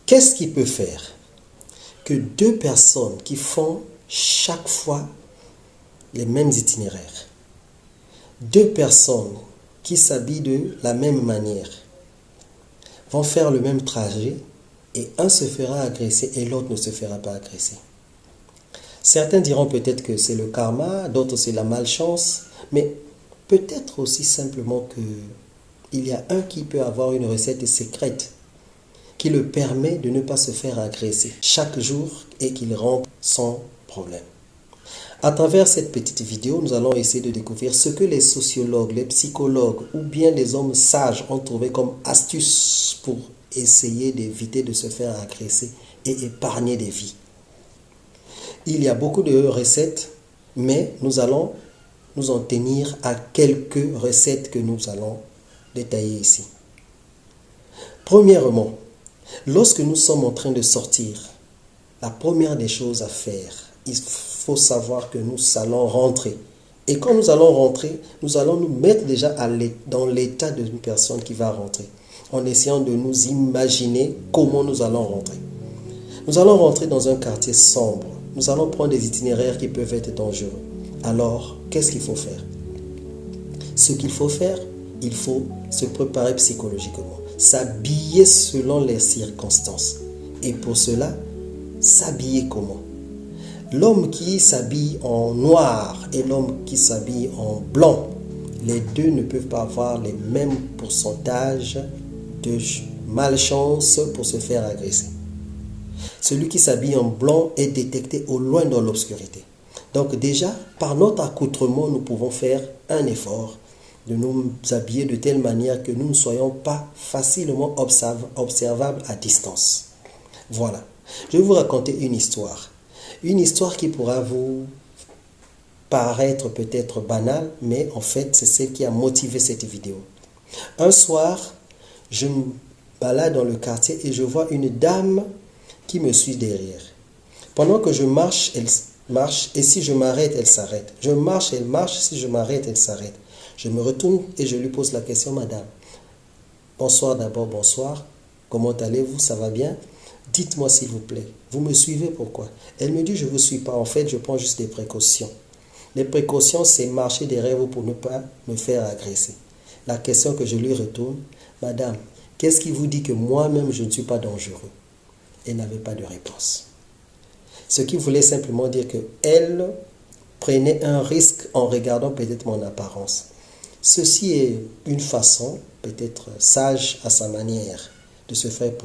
Qu'est-ce qui peut faire que deux personnes qui font chaque fois les mêmes itinéraires, deux personnes qui s'habillent de la même manière, vont faire le même trajet et un se fera agresser et l'autre ne se fera pas agresser? Certains diront peut-être que c'est le karma, d'autres c'est la malchance, mais peut-être aussi simplement qu'il y a un qui peut avoir une recette secrète qui le permet de ne pas se faire agresser chaque jour et qu'il rentre sans problème. À travers cette petite vidéo, nous allons essayer de découvrir ce que les sociologues, les psychologues ou bien les hommes sages ont trouvé comme astuce pour essayer d'éviter de se faire agresser et épargner des vies. Il y a beaucoup de recettes, mais nous allons nous en tenir à quelques recettes que nous allons détailler ici. Premièrement, lorsque nous sommes en train de sortir, la première des choses à faire, il faut savoir que nous allons rentrer. Et quand nous allons rentrer, nous allons nous mettre déjà dans l'état d'une personne qui va rentrer, en essayant de nous imaginer comment nous allons rentrer. Nous allons rentrer dans un quartier sombre. Nous allons prendre des itinéraires qui peuvent être dangereux. Alors, qu'est-ce qu'il faut faire? Ce qu'il faut faire, il faut se préparer psychologiquement, s'habiller selon les circonstances. Et pour cela, s'habiller comment? L'homme qui s'habille en noir et l'homme qui s'habille en blanc, les deux ne peuvent pas avoir les mêmes pourcentages de malchance pour se faire agresser. Celui qui s'habille en blanc est détecté au loin dans l'obscurité. Donc déjà, par notre accoutrement, nous pouvons faire un effort de nous habiller de telle manière que nous ne soyons pas facilement observables à distance. Voilà. Je vais vous raconter une histoire. Une histoire qui pourra vous paraître peut-être banale, mais en fait, c'est celle qui a motivé cette vidéo. Un soir, je me balade dans le quartier et je vois une dame qui me suit derrière. Pendant que je marche, elle marche, et si je m'arrête, elle s'arrête. Je marche, elle marche, si je m'arrête, elle s'arrête. Je me retourne et je lui pose la question: madame, bonsoir d'abord, bonsoir, comment allez-vous, ça va bien? Dites-moi s'il vous plaît, vous me suivez pourquoi? Elle me dit: je ne vous suis pas, en fait je prends juste des précautions. Les précautions, c'est marcher derrière vous pour ne pas me faire agresser. La question que je lui retourne: madame, qu'est-ce qui vous dit que moi-même je ne suis pas dangereux? Elle n'avait pas de réponse. Ce qui voulait simplement dire qu'elle prenait un risque en regardant peut-être mon apparence. Ceci est une façon, peut-être sage à sa manière, de se faire